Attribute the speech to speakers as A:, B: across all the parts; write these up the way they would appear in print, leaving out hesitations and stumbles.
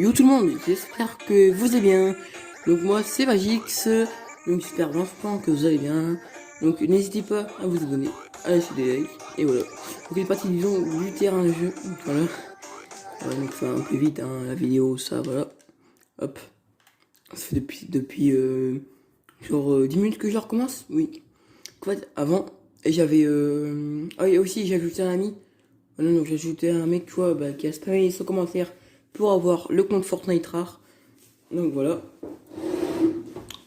A: Yo tout le monde, j'espère que vous allez bien. Donc moi c'est Magix, donc j'espère vraiment que vous allez bien. Donc n'hésitez pas à vous abonner, à lâcher des likes, et voilà. Donc une partie disons du terrain de jeu, voilà. Donc ça un peu vite hein, la vidéo, ça voilà. Hop. Ça fait depuis genre 10 minutes que je recommence, oui. En fait avant, j'avais ah et aussi j'ai ajouté un ami. Voilà, donc j'ai ajouté un mec tu vois bah, qui a spammé son commentaire pour avoir le compte Fortnite rare. Donc voilà.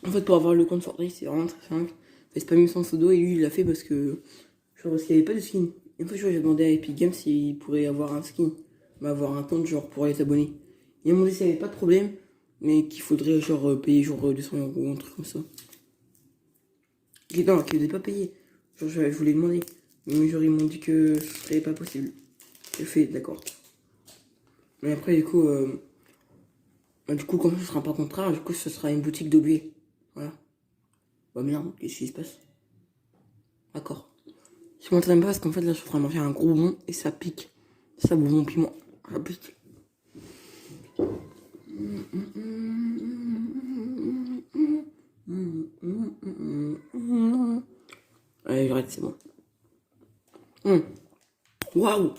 A: En fait, pour avoir le compte Fortnite, c'est vraiment très simple. J'ai spammé son pseudo et lui, il l'a fait parce que. Genre, parce qu'il n'y avait pas de skin. Une fois, j'ai demandé à Epic Games s'il pourrait avoir un skin. Mais avoir un compte, genre, pour les abonnés. Il m'a demandé s'il n'y avait pas de problème, mais qu'il faudrait, genre, payer, genre, 200 € ou un truc comme ça. Et non, qu'il ne devait pas payer. Genre, je voulais demander. Mais genre, ils m'ont dit que ce serait pas possible. J'ai fait, d'accord. Mais après, du coup, comme ce sera pas contrat, du coup, ce sera une boutique d'objets. Voilà. Bah merde, qu'est-ce qui se passe? D'accord. Je m'entraîne pas parce qu'en fait là je suis en train de manger un gros bond et ça pique. Ça bon piment. Ça pique. Allez, j'arrête, c'est bon. Waouh!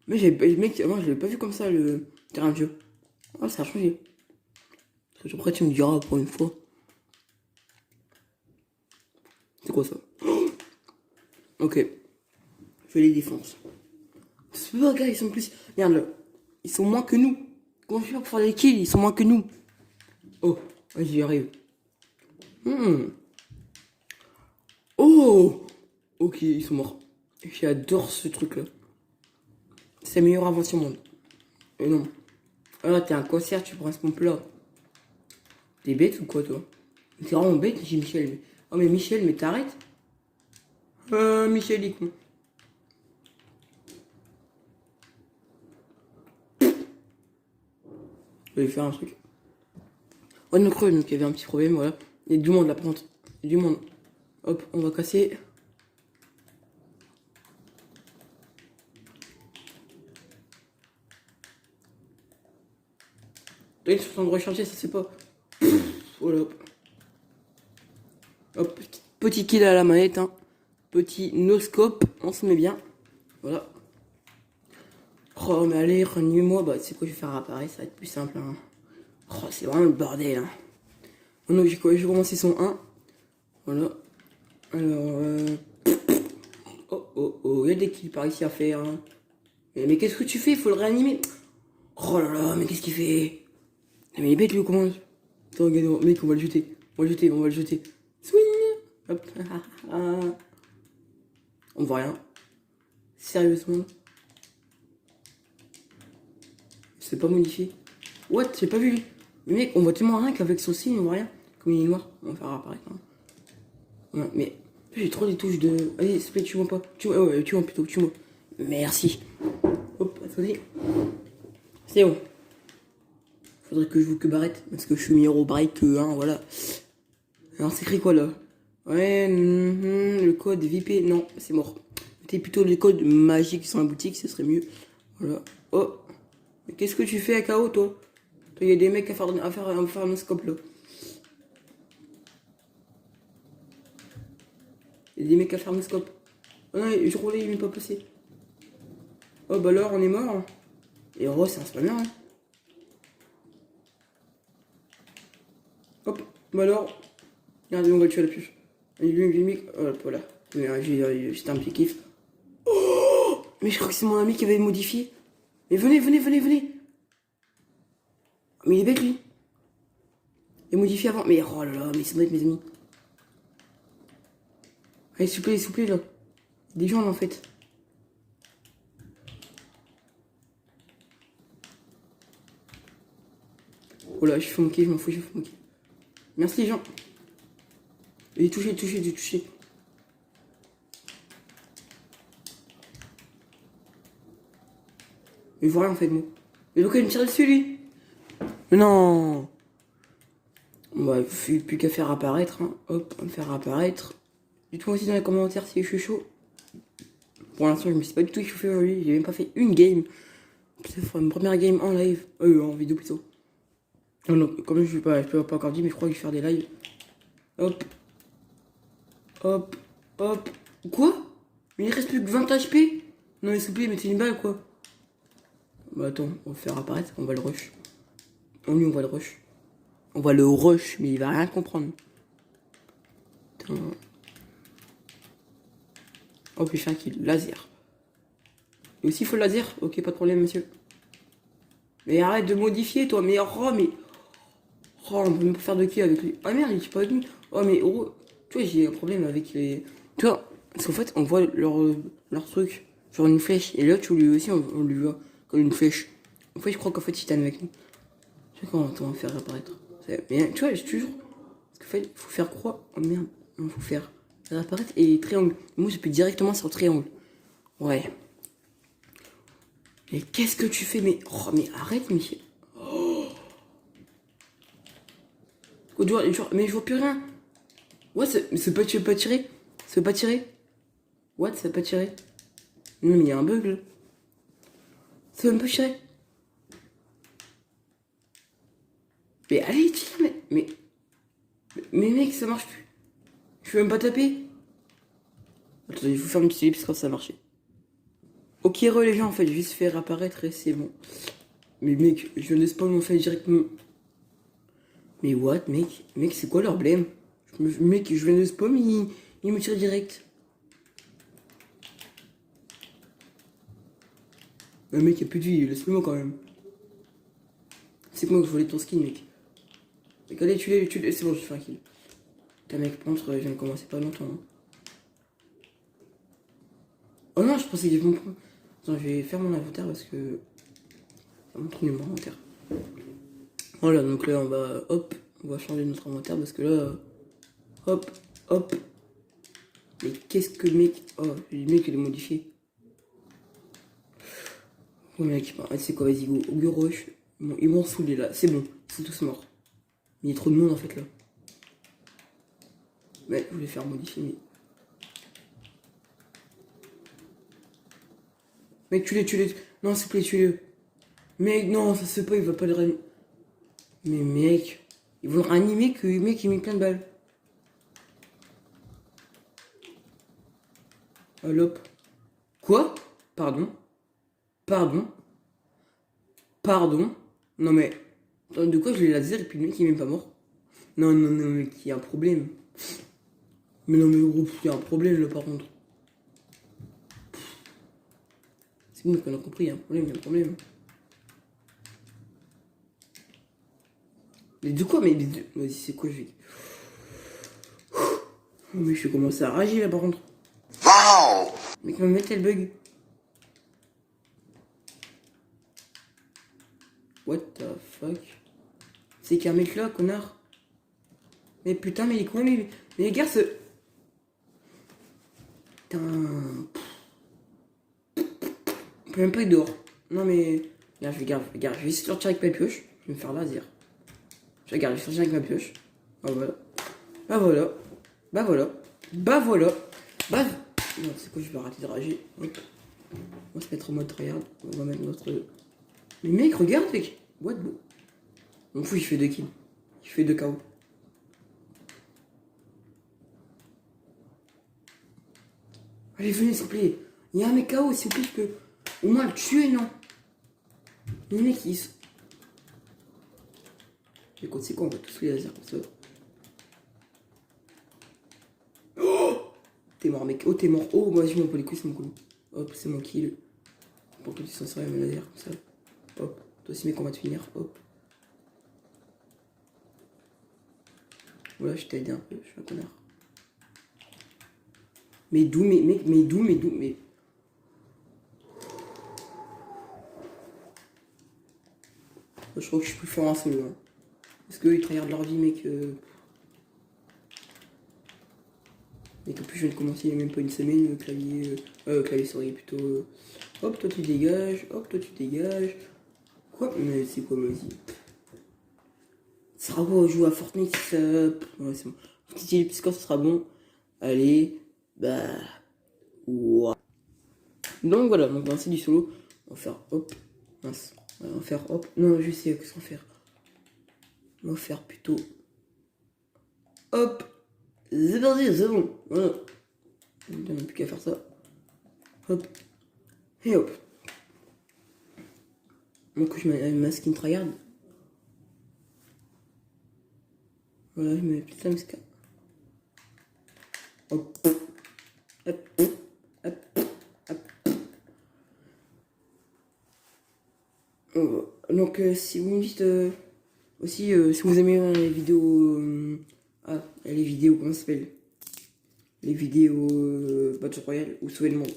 A: Mais mec, avant je l'avais pas vu comme ça le terrain de jeu. Ah, ça a changé. Après tu me diras pour une fois. C'est quoi ça? Ok. Je fais les défenses. C'est pas gars, ils sont plus. Regarde là. Ils sont moins que nous. Comment je fais pour faire les kills? Ils sont moins que nous. Oh, j'y arrive. Oh! Ok, ils sont morts. J'adore ce truc-là. C'est la meilleure invention au monde. Et non. Ah, t'es un concert, tu prends ce pompe-là. T'es bête ou quoi, toi? T'es vraiment bête, j'ai Michel. Oh, mais Michel, mais t'arrêtes? Michel, il est con. Je vais faire un truc. Ouais, non, creux, donc il y avait un petit problème, voilà. Il y a du monde là, par contre. Il y a du monde. Hop, on va casser. Ils sont en train de recharger, ça c'est pas. Voilà. Hop, petit kill à la manette, hein. Petit no-scope, on se met bien. Voilà. Oh, mais allez, renuis-moi. Bah, tu sais quoi, je vais faire apparaître, ça va être plus simple. Hein. Oh, c'est vraiment le bordel. Hein. Oh, donc, j'ai commencé son 1. Voilà. Alors, oh, oh, oh, il y a des kills par ici à faire. Hein. Mais qu'est-ce que tu fais? Il faut le réanimer. Oh là là, mais qu'est-ce qu'il fait? Mais il est bête, lui, comment? Attends, regarde, mec, on va le jeter. On va le jeter, on va le jeter. Swing. Hop. On voit rien. Sérieusement. C'est pas modifié. What? J'ai pas vu lui. Mais mec, on voit tellement rien qu'avec son signe, on voit rien. Comme il est noir, on va faire apparaître. Hein. Ouais, mais j'ai trop des touches de. Allez, s'il te plaît, tue-moi pas. Tue-moi, ouais, tue-moi plutôt, tue-moi. Merci. Hop, attendez. C'est bon. Faudrait que je vous que barrette, parce que je suis meilleur au break que 1, voilà. Alors, c'est écrit quoi là? Ouais, le code VP, non, c'est mort. Mettez plutôt les codes magiques qui sont dans la boutique, ce serait mieux. Voilà. Oh, mais qu'est-ce que tu fais à KO, toi? Il y a des mecs à faire un scope là. Il y a des mecs à faire un scope. Ah non, je roulais, il m'est pas passé. Oh bah alors, on est mort. Hein. Et oh, c'est un spammer. Hein. Hop, bah alors. Regardez, on va le tuer à la puce. Et lui, mec, hop, voilà. C'était un petit kiff. Oh, mais je crois que c'est mon ami qui avait modifié. Mais venez, venez, venez, venez. Mais il est bête lui. Il a modifié avant. Mais oh là là, mais c'est bête mes amis. Allez, s'il vous plaît, là. Des gens là en fait. Oh là, je fais mon kiff, je m'en fous, je fais mon kiff. Merci les gens. Et touché, touché, touché. Mais voilà en fait, moi. Mais pourquoi il me tire dessus lui? Mais non. Bah, il fait plus qu'à faire apparaître. Hein. Hop, on va faire apparaître. Dites-moi aussi dans les commentaires si je suis chaud. Pour l'instant, je me suis pas du tout échauffé aujourd'hui. J'ai même pas fait une game. C'est une première game en live. En vidéo plutôt. Non, non, comme je peux pas encore dire, mais je crois que je vais faire des lives. Hop, hop, hop. Quoi? Mais il reste plus que 20 HP? Non, mais s'il vous plaît, mettez une balle, quoi. Bah attends, on va faire apparaître, on va le rush. On va le rush. On va le rush, mais il va rien comprendre. Putain. Oh, puis je fais un kill. Laser. Et aussi, il faut le laser. Ok, pas de problème, monsieur. Mais arrête de modifier, toi. Mais oh, mais. Oh, on peut même pas faire de kill avec lui. Ah merde, il est pas avec nous. Oh, mais oh. Tu vois, j'ai un problème avec les. Tu vois, parce qu'en fait, on voit leur truc sur une flèche. Et là, tu lui aussi, on lui voit comme une flèche. En fait, je crois qu'en fait, il est avec nous. Je sais comment on va faire apparaître. Mais tu vois, je toujours. Parce qu'en fait, il faut faire croix. Oh merde, il faut faire apparaître et triangle. Moi, je peux directement sur le triangle. Ouais. Mais qu'est-ce que tu fais? Mais oh, mais arrête, Michel. Oh. Mais je vois plus rien. Ouais, c'est pas, tu veux pas tirer? Ça veut pas tirer? What? Ça veut pas tirer? Non, mais il y a un bug là. Ça veut même pas tirer. Mais allez, tire, mais mec, ça marche plus. Je peux même pas taper. Attendez, il faut faire une petite ellipse quand ça a marché. Ok, les gens, en fait, juste faire apparaître et c'est bon. Mais mec, je viens de spawn en fait directement. Mais what, mec? Mec, c'est quoi leur blême? Mec, je viens de spawn, il me tire direct. Mais mec, y'a plus de vie, laisse-le moi quand même. C'est que moi que je voulais ton skin, mec. Mec, allez, tu l'es, c'est bon, j'ai fait un kill. Putain, mec, par contre, je viens de commencer pas longtemps. Hein. Oh non, je pensais qu'il y avait mon point. Attends, je vais faire mon inventaire parce que. Ça montre mon inventaire. Voilà, donc là, on va changer notre inventaire parce que là. Hop, hop. Mais qu'est-ce que le mec. Oh, le mec, il est modifié. Oh, mec, c'est quoi, vas-y, go rush. Bon, ils m'ont saoulé là, c'est bon, ils sont tous morts. Il y a trop de monde en fait là. Ouais, je vais faire modifier, mais. Mec, tu les. Non, s'il te plaît, tue-le. Mec, non, ça se fait pas, il va pas le réanimer. Mais mec, ils vont le réanimer que le mec il met plein de balles. Hop. Quoi? Pardon? Pardon? Pardon? Non mais. Attends, de quoi je l'ai laser et puis le mec il est même pas mort? Non, non, non, mec, il y a un problème. Mais non, mais gros, il y a un problème là par contre. C'est bon, on a compris, il y a un problème, il y a un problème. Mais de quoi? Mais vas-y, c'est quoi, je vais. Oh, mais je vais commencer à rager là par contre. Waouh! Mais comment mettre le bug? What the fuck? C'est qu'un mec là, connard. Mais putain, mais il est quoi? Mais les gars, ce. Putain. On peut même pas être dehors. Non mais. Regarde, je vais sortir avec ma pioche. Je vais me faire laser. Regarde, je vais sortir avec ma pioche. Bah voilà. Bah voilà. Bah voilà. Bah voilà. Bah. Non, c'est quoi, je vais arrêter de rager. Hop. On va se mettre en mode regarde. On va mettre notre. Mais mec, regarde, mec. What the. On fout, il fait 2 kills. Il fait 2 KO. Allez, venez, s'il vous plaît. Il y a un mec KO, s'il vous plaît, je peux au moins le tuer, non? Les mecs, ils. Écoute, c'est quoi, on va tous les lasers comme ça. Oh! T'es mort, mec. Oh, t'es mort. Oh, moi, je m'en bats les couilles, c'est mon coup. Hop, c'est mon kill. Pour toi, tu s'en sors un laser comme ça. Hop. Toi aussi, mec, on va te finir. Hop. Voilà, je t'ai aidé un peu, je suis un connard. Mais d'où, mais d'où. Je crois que je suis plus fort en solo. Hein. Parce qu'eux, ils travaillent de leur vie, mec. Et qu'en plus, je viens de commencer il n'y a même pas une semaine, le clavier. Clavier, sorry, plutôt. Hop, toi tu dégages. Hop, toi tu dégages. Quoi? Mais c'est quoi, vas-y. Ça sera beau, jouer à Fortnite, ça. Ouais, c'est bon. Petit ellipse, ça sera bon. Allez. Bah. Ouah. Donc voilà, donc c'est du solo. On va faire hop. Mince. On va faire hop. Non, je sais qu'est-ce qu'on va faire. On va faire plutôt. Hop. C'est parti, c'est bon. Voilà. Il n'y a plus qu'à faire ça. Hop. Et hop. Donc je mets ma skin tryhard. Voilà, je mets putain de skin. Hop. Hop. Hop. Hop. Donc si vous me dites aussi si vous aimez les vidéos les vidéos comment ça s'appelle, les vidéos Battle Royale ou Sauver le monde,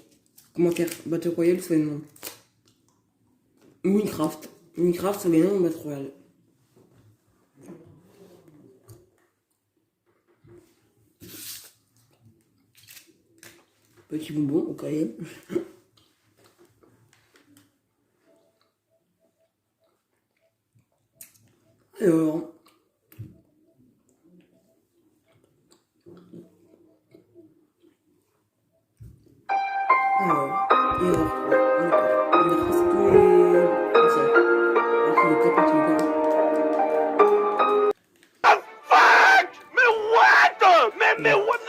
A: commentaire Battle Royale Sauver le monde, Minecraft Sauver le monde, Battle Royale. Petit bonbon au carré. Alors,
B: Mais what?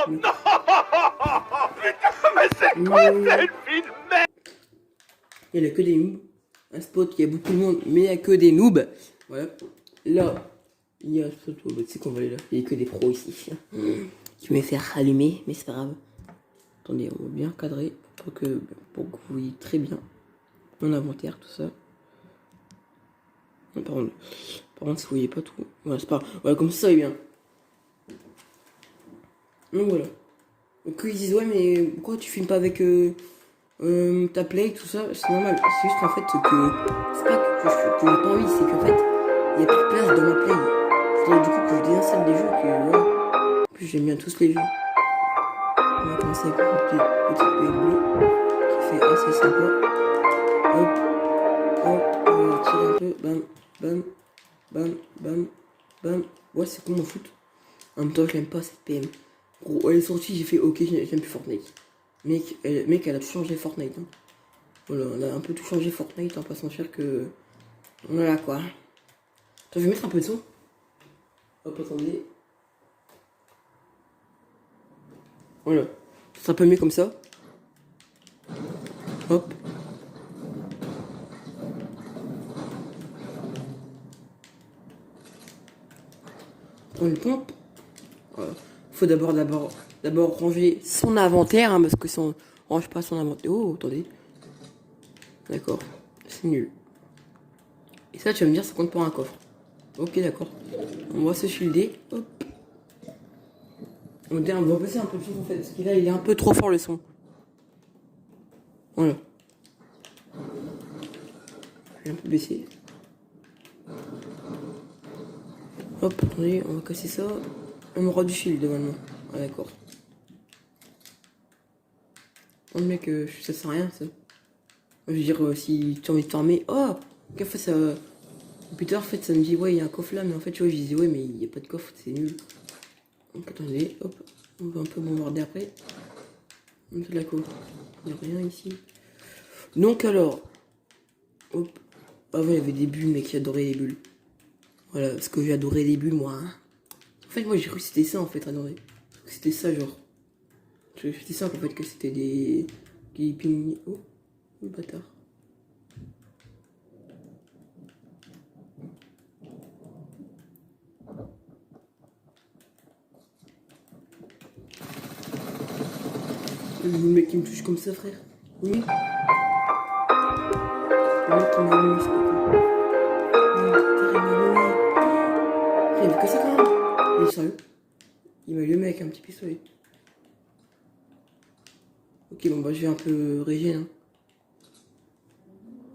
B: Non! Putain, mais c'est quoi cette film?
A: il n'y a que des noobs. Un spot, il y a beaucoup de monde, mais il n'y a que des noobs. Voilà. Là, il y a un spot, tu sais qu'on va aller là. Il n'y a que des pros ici. Je vais me faire allumer, mais c'est pas grave. Attendez, on va bien cadrer pour que vous voyez très bien mon inventaire, tout ça. Non, par contre, si vous voyez pas tout. Voilà, c'est pas. Voilà, comme ça, est bien. Donc voilà. Donc ils disent, ouais, mais pourquoi tu filmes pas avec ta play, tout ça? C'est normal. C'est juste qu'en fait, c'est pas que j'ai pas envie, c'est qu'en fait, il n'y a plus de place dans ma play. Faudrait du coup que je désinstalle des jeux que, voilà. En plus, j'aime bien tous les jeux. On va commencer avec une petite play bleue qui fait assez sympa. Hop, hop, on va tirer un peu. Bam, bam, bam, bam, bam. Ouais, c'est con, m'en fout. En même temps, je l'aime pas cette PM. Gros, elle est sortie, j'ai fait ok, j'aime plus Fortnite. Mec, elle a tout changé Fortnite. Hein. Voilà, elle a un peu tout changé Fortnite, en pas s'en faire que. Voilà quoi. Attends, je vais mettre un peu de son. Hop, attendez. Voilà. C'est un peu mieux comme ça. Hop. On le pompe. Voilà. Faut d'abord ranger son inventaire, hein, parce que si on range pas son inventaire. Oh, attendez. D'accord. C'est nul. Et ça, tu vas me dire, ça compte pour un coffre. Ok, d'accord. On va se shielder. Hop. On va baisser un peu le son en fait, parce que là, il est un peu trop fort le son. Voilà. Je vais un peu baisser. Hop, attendez, on va casser ça. On aura du shield devant. Ah, d'accord. Oh mec, ça sert à rien ça. Je veux dire, si tu as envie de farmer. Oh! Qu'en fait, ça. Plus en fait, ça me dit, ouais, il y a un coffre là, mais en fait, tu vois, je disais, ouais, mais il n'y a pas de coffre, c'est nul. Donc, attendez, hop, on va un peu bombarder après. On met de la coffre. Il n'y a rien ici. Donc, alors. Hop. Avant, il y avait des bulles, mec, j'adorais les bulles. Voilà, parce que j'adorais les bulles, moi. Hein. En fait, moi, j'ai cru que c'était ça, en fait, adorer. C'était ça, genre. C'était ça, en fait, que c'était des ping. Oh, le bâtard. Le mec qui me touche comme ça, frère. Oui. Le mec qui m'a allumé, c'est pas il a vu que ça quand même. Il est sérieux. Il m'a allumé avec un petit pistolet. Ok, bon bah je vais un peu régénérer. Hein.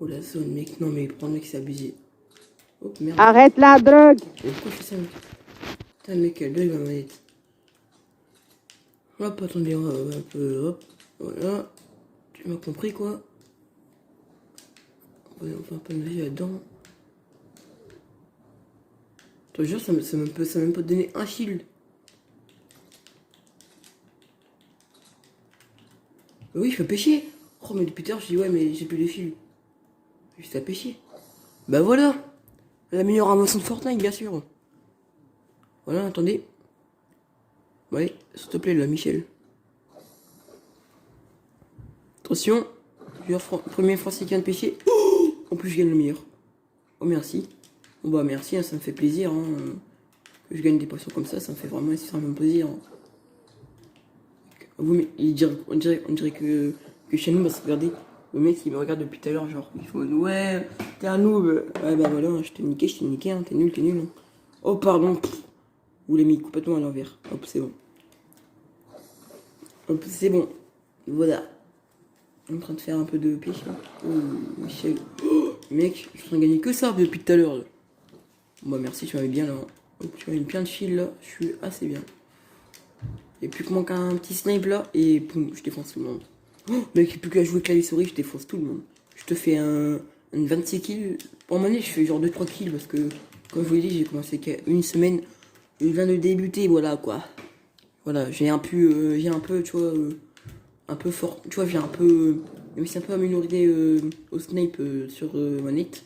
A: Oh la zone, mec. Non mais prends le mec, c'est abusé. Hop, merde.
C: Arrête la drogue!
A: Et pourquoi je fais ça, mec? Putain, le mec, elle bug ma manette. Hop, attendez, un peu, hop. Voilà. Tu m'as compris, quoi. Ouais, on va un peu nager là-dedans. Je te jure, ça même pas donner un shield. Mais oui, je peux pêcher. Oh, mais depuis tard, je dis, ouais, mais j'ai plus de shield. Juste à pêcher. Bah voilà. La meilleure invention de Fortnite, bien sûr. Voilà, attendez. Ouais, s'il te plaît, là, Michel. Attention. Premier français qui vient de pêcher. Oh, en plus, je gagne le meilleur. Oh, merci. Bon, bah, merci, hein, ça me fait plaisir. Hein, que je gagne des poissons comme ça me fait vraiment extrêmement plaisir. Hein. Vous, mais, on dirait que chez nous, bah, regardez, le mec, il me regarde depuis tout à l'heure, genre, il faut, ouais, t'es un noob. Ouais, bah voilà, hein, je t'ai niqué, hein, t'es nul. Hein. Oh, pardon. Pff, vous l'avez mis complètement à l'envers. Hop, c'est bon. Hop, c'est bon. Voilà. On est en train de faire un peu de pêche là. Oh, Michel. Oh, mec, je suis en train de gagner que ça depuis tout à l'heure. Bon, bah merci, tu m'avais bien là. Hop, tu m'avais plein de fil là. Je suis assez bien. Et plus que manque un petit snipe là. Et boum, je défonce tout le monde. Oh, mec, plus qu'à jouer clavier souris, je défonce tout le monde. Je te fais un 26 kills. En monnaie, je fais genre 2-3 kills parce que, comme je vous l'ai dit, j'ai commencé qu'à une semaine. Je viens de débuter, voilà quoi. Voilà, j'ai un peu, tu vois, un peu fort. Tu vois, j'ai un peu. Même si c'est un peu amélioré au snipe sur manette.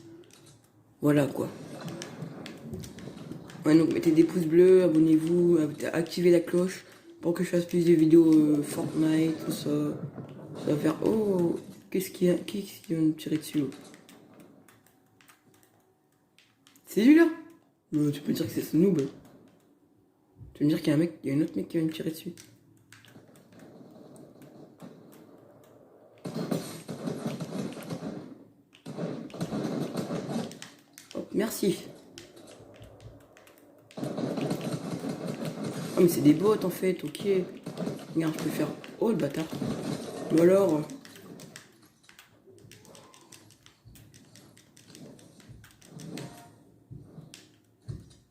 A: Voilà quoi. Ouais, donc mettez des pouces bleus, abonnez-vous, activez la cloche pour que je fasse plus de vidéos Fortnite, tout ça. Ça va faire. Oh, qu'est-ce qu'il y a? Qui vient me tirer dessus là? C'est lui là? Tu peux dire que c'est ce noob. Tu veux me dire qu'il y a un autre mec qui vient me tirer dessus. Hop, merci. Oh mais c'est des bots en fait, ok. Regarde, je peux faire. Oh le bâtard. Ou alors.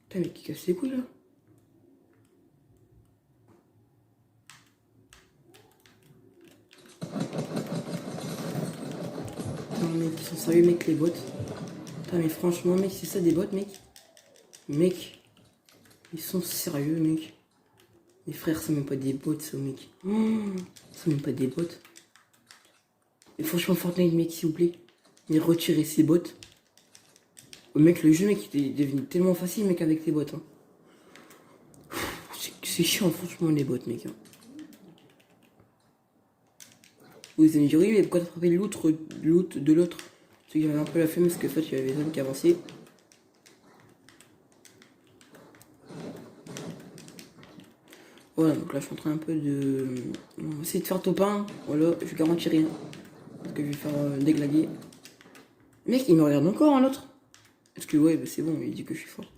A: Putain mais qui casse les couilles là? Non mec, ils sont sérieux mec les bots. Putain mais franchement mec, c'est ça des bots mec? Mec. Ils sont sérieux mec. Les frères, c'est même pas des bots, ça, mec. Oh, c'est même pas des bots. Et franchement, Fortnite, mec, s'il vous plaît. Mais retirez ces bots. Oh, mec, le jeu, mec, il est devenu tellement facile, mec, avec les bots. Hein. C'est chiant, franchement, les bots, mec. Hein. Vous allez me dire, oui, mais pourquoi t'as frappé l'autre de l'autre? Parce qu'il y avait un peu la flemme, parce que, en fait, il y avait des hommes qui avançaient. Voilà, donc là je suis en train un peu de. On va essayer de faire top 1. Voilà, je garantis rien. Parce que je vais faire déglaguer. Mec, il me regarde encore un autre. Parce que ouais, bah, c'est bon, il dit que je suis fort.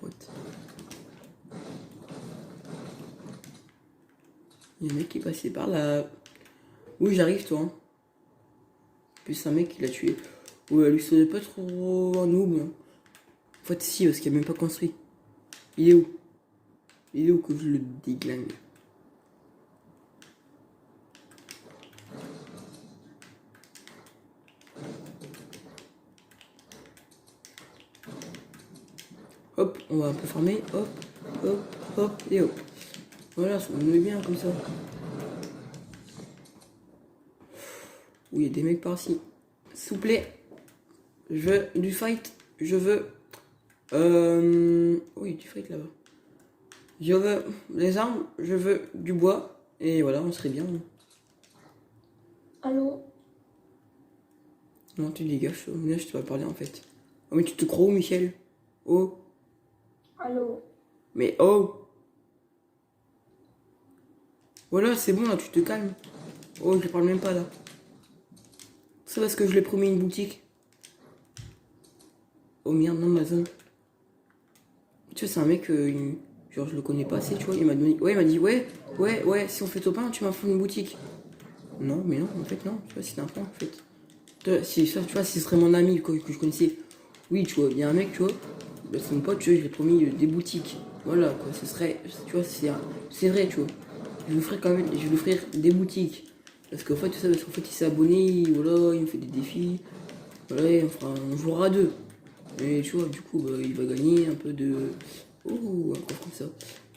A: What? Il y a un mec qui est passé par là. Oui, j'arrive, toi. Hein. Plus un mec qui l'a tué. Ouais, lui, ça pas trop un noob. Hein. En fait, si, parce qu'il a même pas construit. Il est où? Il est où que je le déglingue? Hop, on va un peu farmer. Hop, hop, hop, et hop. Voilà, ça me met bien comme ça. Oui, il y a des mecs par ici. S'il vous plaît. Je veux du fight. Je veux. Oui, du fight là-bas. Je veux des armes. Je veux du bois. Et voilà, on serait bien.
C: Allô?
A: Non, tu dégages. Là, je te vais parler en fait. Oh, mais tu te crois où, Michel? Oh.
C: Allô?
A: Mais oh. Voilà, c'est bon là, tu te calmes. Oh, je parle même pas là. C'est parce que je lui ai promis une boutique. Oh merde, non, ma zone. Tu vois, c'est un mec, genre je le connais pas assez, tu vois. Il m'a donné. Ouais, il m'a dit, ouais, si on fait top 1, tu m'as fait une boutique. Non, mais non, en fait, non. Tu vois, c'est un point, en fait. Si, tu vois, si ce serait mon ami que je connaissais. Oui, tu vois, il y a un mec, tu vois. Bah, c'est mon pote, tu vois, je lui ai promis des boutiques. Voilà, quoi, ce serait. Tu vois, c'est vrai, tu vois. Je lui ferai quand même. Je vais lui offrir des boutiques. Parce qu'en fait, tout ça, parce qu'en fait, il s'est abonné, voilà, il me fait des défis. Voilà, on jouera à deux. Et tu vois, du coup, bah, il va gagner un peu de. Oh, un coffre comme ça.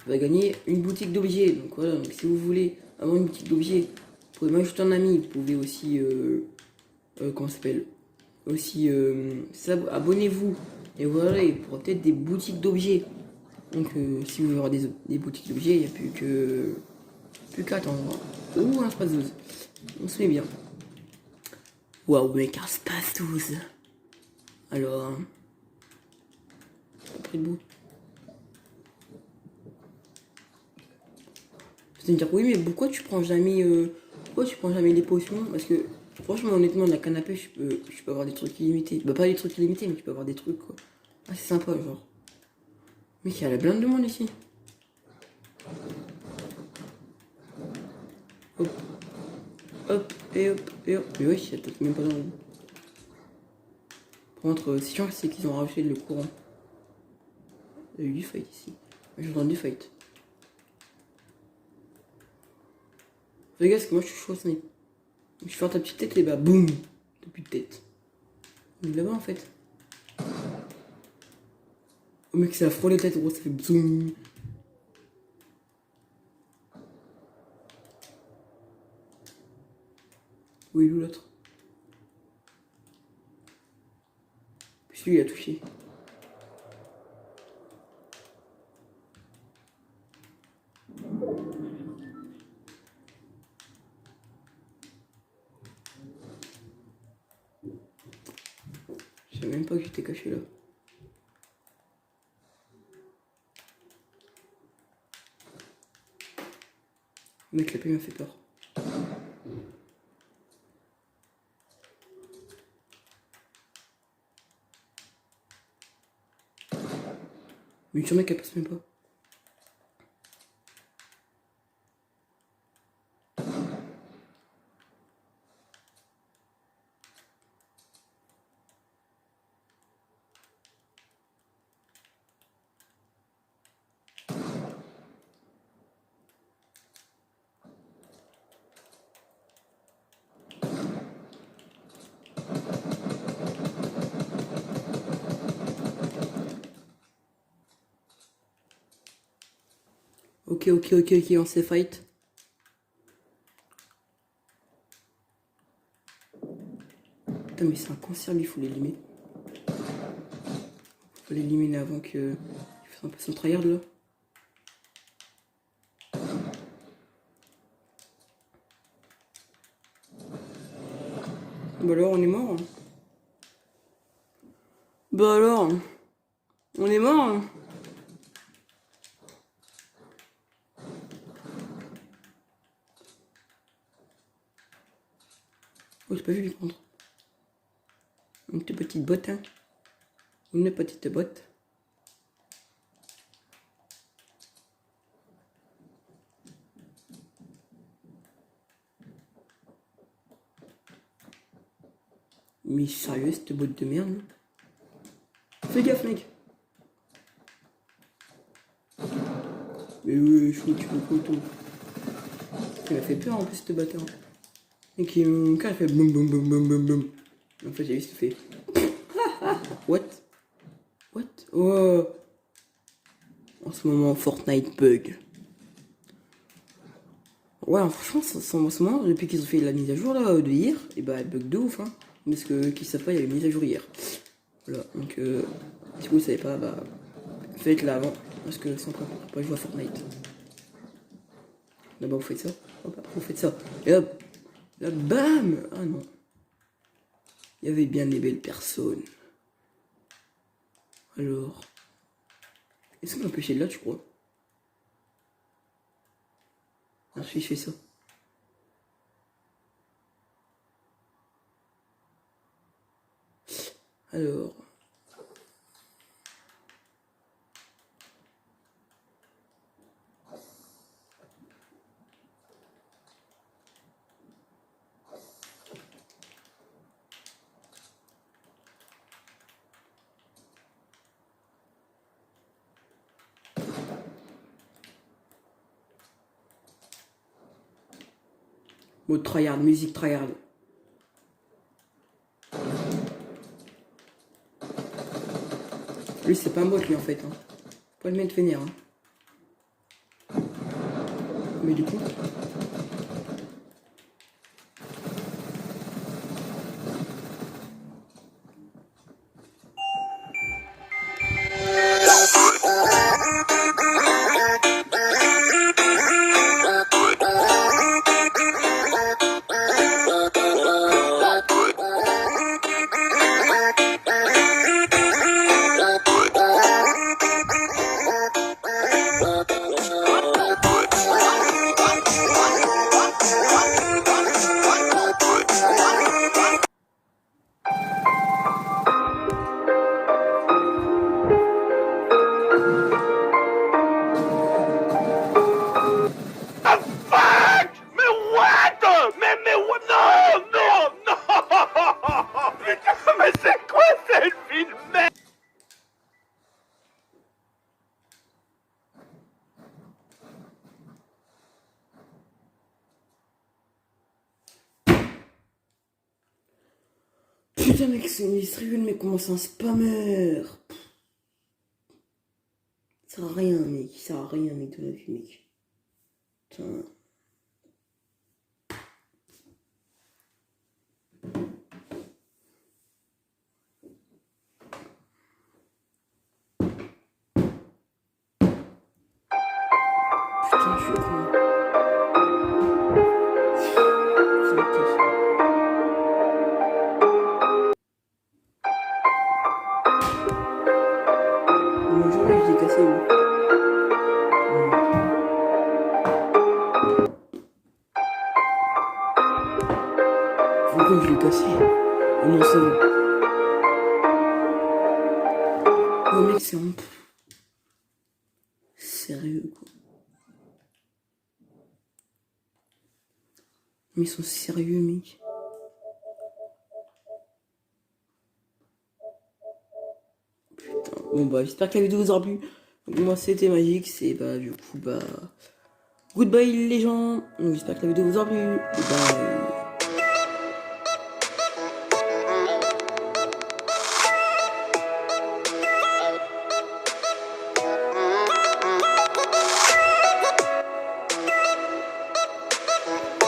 A: Il va gagner une boutique d'objets. Donc voilà, donc si vous voulez avoir une boutique d'objets, vous pouvez m'ajouter un ami. Vous pouvez aussi. Comment ça s'appelle? aussi abonnez-vous. Et voilà, il y aura peut-être des boutiques d'objets. Donc si vous voulez avoir des boutiques d'objets, il n'y a plus qu'à attendre. Ouh, un space 12. On se met bien. Waouh, mec, un space 12. Alors, pas pris de bout. Vous allez me dire, oui, mais pourquoi tu prends jamais les potions? Parce que, franchement, honnêtement, la canne à pêche, je peux avoir des trucs illimités. Bah, pas des trucs illimités, mais tu peux avoir des trucs, quoi. Ah, c'est sympa, genre. Mais il y a la blinde de monde ici. Hop. Hop, et hop, et hop. Mais ouais, il y a peut-être même pas dans le... Par contre, si j'en c'est qu'ils ont rajouté le courant. Il y a eu du fight ici. Je donne du fight. Fais gaffe, parce que moi je suis chaud à snipe. Je fais ta petite tête et bah boum. T'as plus de tête. On est là-bas en fait. Oh mec, c'est affreux les têtes, gros, ça fait boum. Où est l'autre? Puis lui il a touché. Je savais même pas que j'étais caché là. Mec, la paix m'a fait peur. Mais sur mec, elle passe même pas. Ok, on s'est fight. Putain, mais c'est un cancer, lui, il faut l'éliminer. Faut l'éliminer avant que... Il fasse un peu son tryhard, là. Bah alors, on est mort. Bah alors, on est mort. Oh, j'ai pas vu lui prendre. Une toute petite botte, hein. Une petite botte. Mais sérieux, cette botte de merde. Fais gaffe, mec. Mais oui, je suis le poteau. Il m'a fait peur en plus, cette bâtard. Et qui mon cas, il fait boum boum boum boum boum boum. En fait, j'ai juste fait. What? What? Oh! En ce moment, Fortnite bug. Ouais, franchement, en ce moment, depuis qu'ils ont fait la mise à jour là, de hier, et bah, elle bug de ouf, hein. Parce que, qui savent pas, il y avait une mise à jour hier. Voilà, donc, si vous savez pas, bah, faites-la avant. Parce que sans pas jouer à Fortnite. D'abord, vous faites ça. Hop, après, vous faites ça. Et hop! Là, bam! Ah non. Il y avait bien des belles personnes. Alors. Est-ce qu'on peut empêcher de là, tu crois? Ensuite, je fais ça. Alors. Mode tryhard, musique tryhard. Lui, c'est pas un bot, lui, en fait. Hein. Faut pas le mettre vénère. Hein. Mais du coup... Putain, mec, c'est sérieux, le mec, comment c'est un spammer? Ça sert à rien, mec. Ça sert à rien, mec, de la vie, mec. Putain. Putain, je suis con. C'est ok. Mon journée, je l'ai cassé, moi. Pourquoi je l'ai cassé? Oh non, c'est bon. Oh mec, c'est un... Sérieux, quoi. Mais ils sont sérieux, mec. Putain. Bon, bah, j'espère que la vidéo vous aura plu. Donc, moi, c'était magique. C'est, bah, du coup, bah... Goodbye, les gens. Donc, j'espère que la vidéo vous aura plu. Bye.